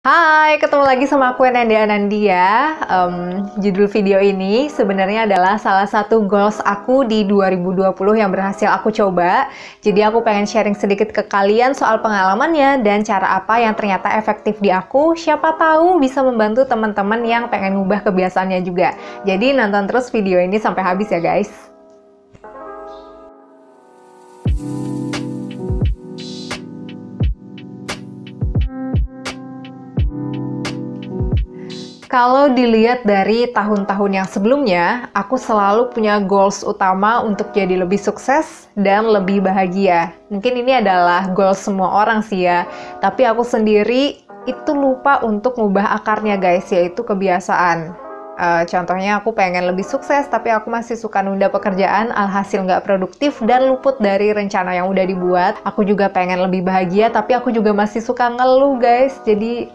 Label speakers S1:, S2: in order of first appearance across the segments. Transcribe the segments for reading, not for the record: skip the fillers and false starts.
S1: Hai, ketemu lagi sama aku Ananda Anandia. Judul video ini sebenarnya adalah salah satu goals aku di 2020 yang berhasil aku coba. Jadi aku pengen sharing sedikit ke kalian soal pengalamannya dan cara apa yang ternyata efektif di aku. Siapa tahu bisa membantu teman-teman yang pengen ngubah kebiasaannya juga. Jadi nonton terus video ini sampai habis ya guys. Kalau dilihat dari tahun-tahun yang sebelumnya, aku selalu punya goals utama untuk jadi lebih sukses dan lebih bahagia. Mungkin ini adalah goals semua orang sih ya, tapi aku sendiri itu lupa untuk ngubah akarnya guys, yaitu kebiasaan. Contohnya aku pengen lebih sukses, tapi aku masih suka nunda pekerjaan, alhasil nggak produktif dan luput dari rencana yang udah dibuat. Aku juga pengen lebih bahagia, tapi aku juga masih suka ngeluh guys, jadi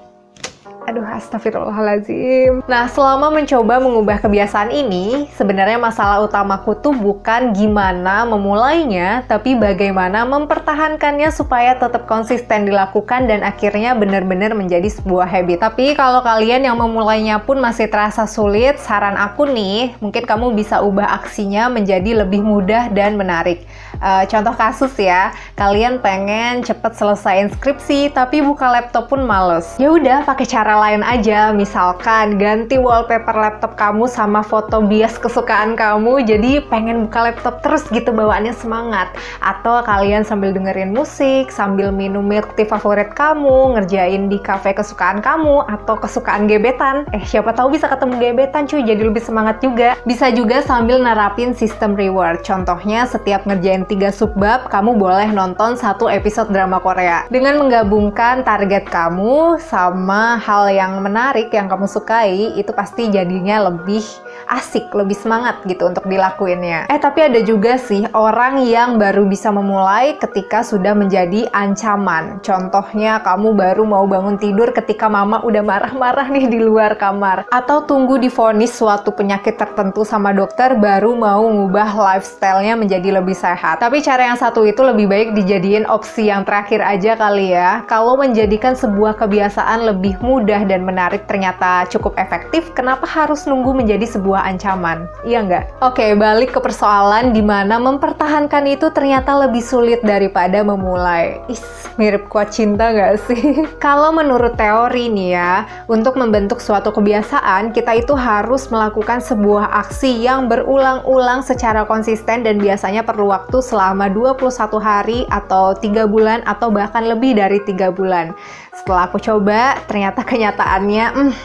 S1: aduh, astagfirullahaladzim. Nah, selama mencoba mengubah kebiasaan ini, sebenarnya masalah utamaku tuh bukan gimana memulainya, tapi bagaimana mempertahankannya supaya tetap konsisten dilakukan dan akhirnya benar-benar menjadi sebuah habit. Tapi kalau kalian yang memulainya pun masih terasa sulit, saran aku nih, mungkin kamu bisa ubah aksinya menjadi lebih mudah dan menarik. Contoh kasus ya, kalian pengen cepet selesaiin skripsi, tapi buka laptop pun males. Ya udah, pakai cara lain aja, misalkan ganti wallpaper laptop kamu sama foto bias kesukaan kamu, jadi pengen buka laptop terus gitu bawaannya semangat. Atau kalian sambil dengerin musik, sambil minum milk tea favorit kamu, ngerjain di cafe kesukaan kamu, atau kesukaan gebetan. Siapa tahu bisa ketemu gebetan cuy, jadi lebih semangat juga. Bisa juga sambil nerapin sistem reward. Contohnya setiap ngerjain 3 subbab, kamu boleh nonton 1 episode drama Korea. Dengan menggabungkan target kamu sama hal yang menarik yang kamu sukai, itu pasti jadinya lebih asik, lebih semangat gitu untuk dilakuinnya. Tapi ada juga sih orang yang baru bisa memulai ketika sudah menjadi ancaman. Contohnya kamu baru mau bangun tidur ketika mama udah marah-marah nih di luar kamar. Atau tunggu divonis suatu penyakit tertentu sama dokter baru mau ngubah lifestyle-nya menjadi lebih sehat. Tapi cara yang satu itu lebih baik dijadiin opsi yang terakhir aja kali ya. Kalau menjadikan sebuah kebiasaan lebih mudah dan menarik ternyata cukup efektif, kenapa harus nunggu menjadi sebuah ancaman? Iya nggak? Oke, balik ke persoalan di mana mempertahankan itu ternyata lebih sulit daripada memulai. Mirip kuat cinta nggak sih? Kalau menurut teori nih ya, untuk membentuk suatu kebiasaan, kita itu harus melakukan sebuah aksi yang berulang-ulang secara konsisten dan biasanya perlu waktu selama 21 hari atau 3 bulan atau bahkan lebih dari 3 bulan. Setelah aku coba, ternyata kenyataannya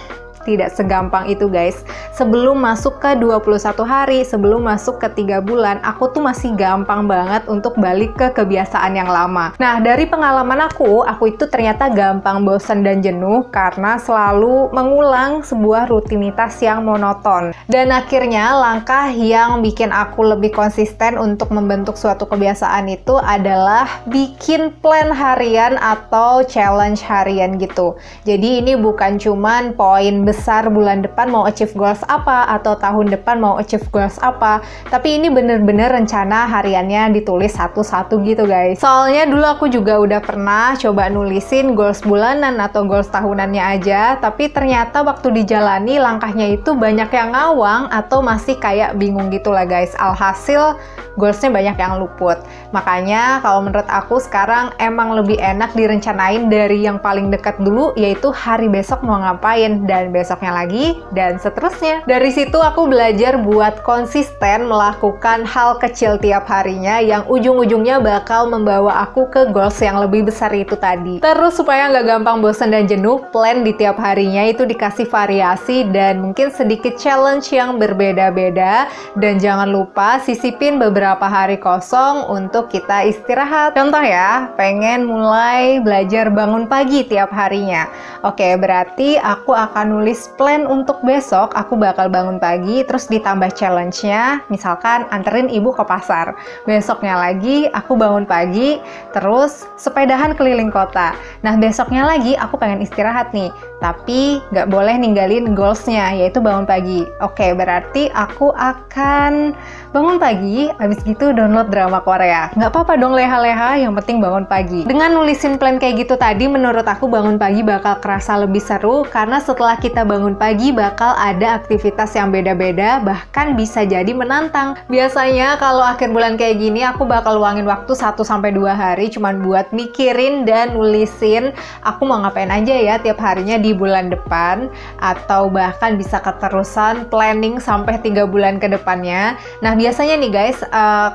S1: tidak segampang itu guys. Sebelum masuk ke 21 hari, sebelum masuk ke 3 bulan, aku tuh masih gampang banget untuk balik ke kebiasaan yang lama. Nah, dari pengalaman aku itu ternyata gampang bosan dan jenuh karena selalu mengulang sebuah rutinitas yang monoton. Dan akhirnya langkah yang bikin aku lebih konsisten untuk membentuk suatu kebiasaan itu adalah bikin plan harian atau challenge harian gitu. Jadi ini bukan cuman poin besar bulan depan mau achieve goals apa atau tahun depan mau achieve goals apa, tapi ini bener-bener rencana hariannya ditulis satu-satu gitu guys. Soalnya dulu aku juga udah pernah coba nulisin goals bulanan atau goals tahunannya aja, tapi ternyata waktu dijalani langkahnya itu banyak yang ngawang atau masih kayak bingung gitu lah guys. Alhasil goalsnya banyak yang luput. Makanya kalau menurut aku sekarang emang lebih enak direncanain dari yang paling dekat dulu, yaitu hari besok mau ngapain dan besoknya lagi dan seterusnya. Dari situ aku belajar buat konsisten melakukan hal kecil tiap harinya yang ujung-ujungnya bakal membawa aku ke goals yang lebih besar itu tadi. Terus supaya nggak gampang bosan dan jenuh, plan di tiap harinya itu dikasih variasi dan mungkin sedikit challenge yang berbeda-beda, dan jangan lupa sisipin beberapa hari kosong untuk kita istirahat. Contoh ya, pengen mulai belajar bangun pagi tiap harinya. Oke, berarti aku akan nulis plan untuk besok. Aku bakal bangun pagi, terus ditambah challenge-nya, misalkan anterin ibu ke pasar. Besoknya lagi aku bangun pagi, terus sepedahan keliling kota. Nah, besoknya lagi aku pengen istirahat nih, tapi nggak boleh ninggalin goalsnya, yaitu bangun pagi. Oke, berarti aku akan bangun pagi, abis gitu download drama Korea. Nggak apa-apa dong leha-leha, yang penting bangun pagi. Dengan nulisin plan kayak gitu tadi, menurut aku bangun pagi bakal kerasa lebih seru, karena setelah kita bangun pagi bakal ada aktivitas yang beda-beda, bahkan bisa jadi menantang. Biasanya kalau akhir bulan kayak gini, aku bakal luangin waktu 1-2 hari cuman buat mikirin dan nulisin aku mau ngapain aja ya tiap harinya di bulan depan, atau bahkan bisa keterusan planning sampai 3 bulan ke depannya. Nah biasanya nih guys,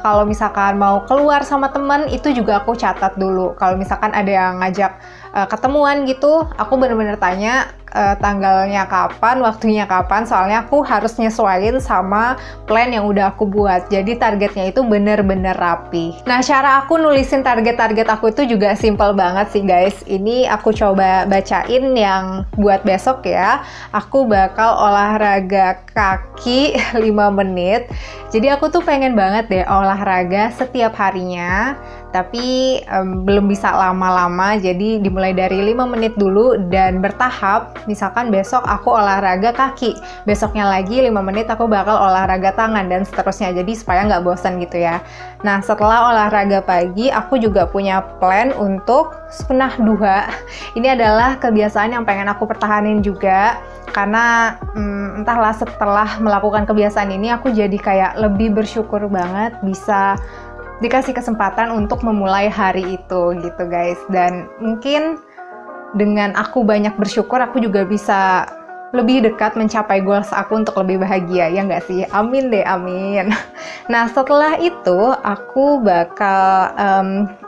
S1: kalau misalkan mau keluar sama temen, itu juga aku catat dulu. Kalau misalkan ada yang ngajak ketemuan gitu, aku bener-bener tanya tanggalnya kapan, waktunya kapan, soalnya aku harus nyesuaiin sama plan yang udah aku buat. Jadi targetnya itu bener-bener rapi. Nah, cara aku nulisin target-target aku itu juga simple banget sih guys. Ini aku coba bacain yang buat besok ya. Aku bakal olahraga kaki 5 menit. Jadi aku tuh pengen banget deh olahraga setiap harinya, tapi belum bisa lama-lama, jadi dimulai dari 5 menit dulu dan bertahap. Misalkan besok aku olahraga kaki, besoknya lagi 5 menit aku bakal olahraga tangan, dan seterusnya, jadi supaya nggak bosan gitu ya. Nah setelah olahraga pagi, aku juga punya plan untuk sunnah duha. Ini adalah kebiasaan yang pengen aku pertahanin juga, karena entahlah setelah melakukan kebiasaan ini aku jadi kayak lebih bersyukur banget bisa dikasih kesempatan untuk memulai hari itu gitu guys. Dan mungkin dengan aku banyak bersyukur, aku juga bisa lebih dekat mencapai goals aku untuk lebih bahagia, ya nggak sih? Amin deh, amin. Nah setelah itu aku bakal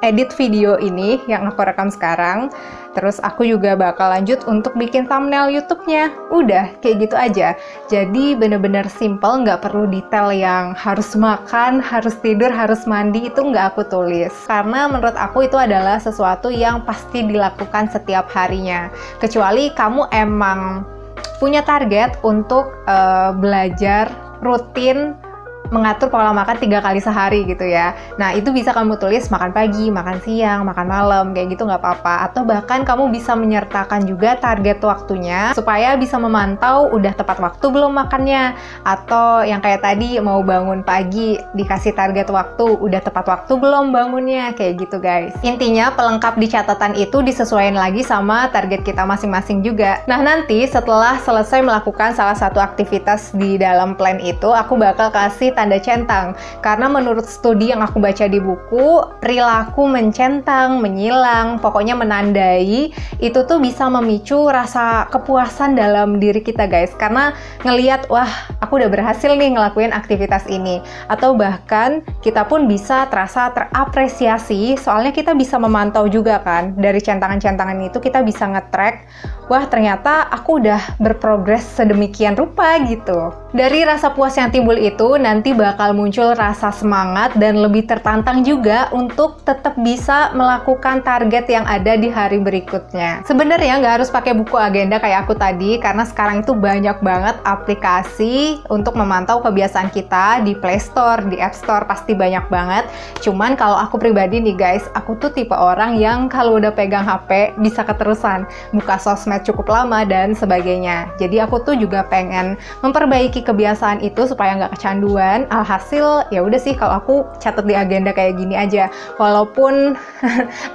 S1: edit video ini yang aku rekam sekarang. Terus aku juga bakal lanjut untuk bikin thumbnail YouTube-nya. Udah, kayak gitu aja. Jadi bener-bener simple, nggak perlu detail yang harus makan, harus tidur, harus mandi, itu nggak aku tulis. Karena menurut aku itu adalah sesuatu yang pasti dilakukan setiap harinya. Kecuali kamu emang punya target untuk belajar rutin mengatur pola makan 3 kali sehari gitu ya. Nah itu bisa kamu tulis makan pagi, makan siang, makan malam, kayak gitu nggak apa-apa. Atau bahkan kamu bisa menyertakan juga target waktunya supaya bisa memantau udah tepat waktu belum makannya. Atau yang kayak tadi mau bangun pagi dikasih target waktu, udah tepat waktu belum bangunnya, kayak gitu guys. Intinya pelengkap di catatan itu disesuaikan lagi sama target kita masing-masing juga. Nah nanti setelah selesai melakukan salah satu aktivitas di dalam plan itu, aku bakal kasih tanda centang, karena menurut studi yang aku baca di buku, perilaku mencentang, menyilang, pokoknya menandai, itu tuh bisa memicu rasa kepuasan dalam diri kita guys, karena ngelihat wah aku udah berhasil nih ngelakuin aktivitas ini, atau bahkan kita pun bisa terasa terapresiasi, soalnya kita bisa memantau juga kan, dari centangan-centangan itu kita bisa nge-track, wah ternyata aku udah berprogres sedemikian rupa gitu. Dari rasa puas yang timbul itu nanti bakal muncul rasa semangat dan lebih tertantang juga untuk tetap bisa melakukan target yang ada di hari berikutnya. Sebenarnya nggak harus pakai buku agenda kayak aku tadi, karena sekarang itu banyak banget aplikasi untuk memantau kebiasaan kita di Play Store, di App Store, pasti banyak banget. Cuman kalau aku pribadi nih guys, aku tuh tipe orang yang kalau udah pegang HP bisa keterusan, buka sosmed cukup lama dan sebagainya. Jadi aku tuh juga pengen memperbaiki kebiasaan itu supaya nggak kecanduan. Alhasil ya udah sih kalau aku catat di agenda kayak gini aja. Walaupun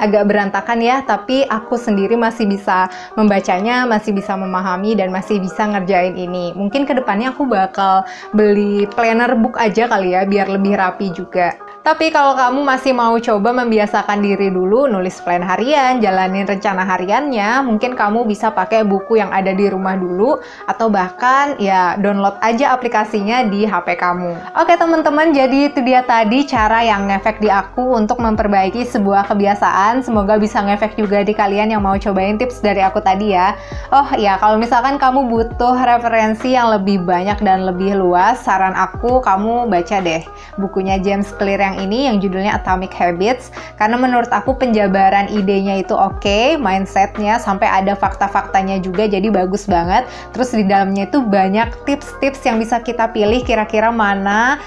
S1: agak berantakan ya, tapi aku sendiri masih bisa membacanya, masih bisa memahami dan masih bisa ngerjain ini. Mungkin kedepannya aku bakal beli planner book aja kali ya, biar lebih rapi juga. Tapi kalau kamu masih mau coba membiasakan diri dulu, nulis plan harian, jalanin rencana hariannya, mungkin kamu bisa pakai buku yang ada di rumah dulu, atau bahkan ya download aja aplikasinya di HP kamu. Oke teman-teman, jadi itu dia tadi cara yang ngefek di aku untuk memperbaiki sebuah kebiasaan. Semoga bisa ngefek juga di kalian yang mau cobain tips dari aku tadi ya. Oh ya, kalau misalkan kamu butuh referensi yang lebih banyak dan lebih luas, saran aku kamu baca deh bukunya James Clear yang ini yang judulnya Atomic Habits, karena menurut aku penjabaran idenya itu oke, mindsetnya sampai ada fakta-faktanya juga, jadi bagus banget. Terus di dalamnya itu banyak tips-tips yang bisa kita pilih kira-kira mana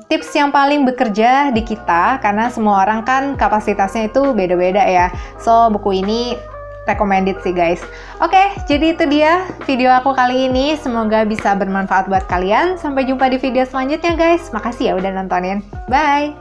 S1: tips yang paling bekerja di kita, karena semua orang kan kapasitasnya itu beda-beda ya. So buku ini recommended sih guys. Oke, jadi itu dia video aku kali ini. Semoga bisa bermanfaat buat kalian. Sampai jumpa di video selanjutnya guys. Makasih ya udah nontonin. Bye!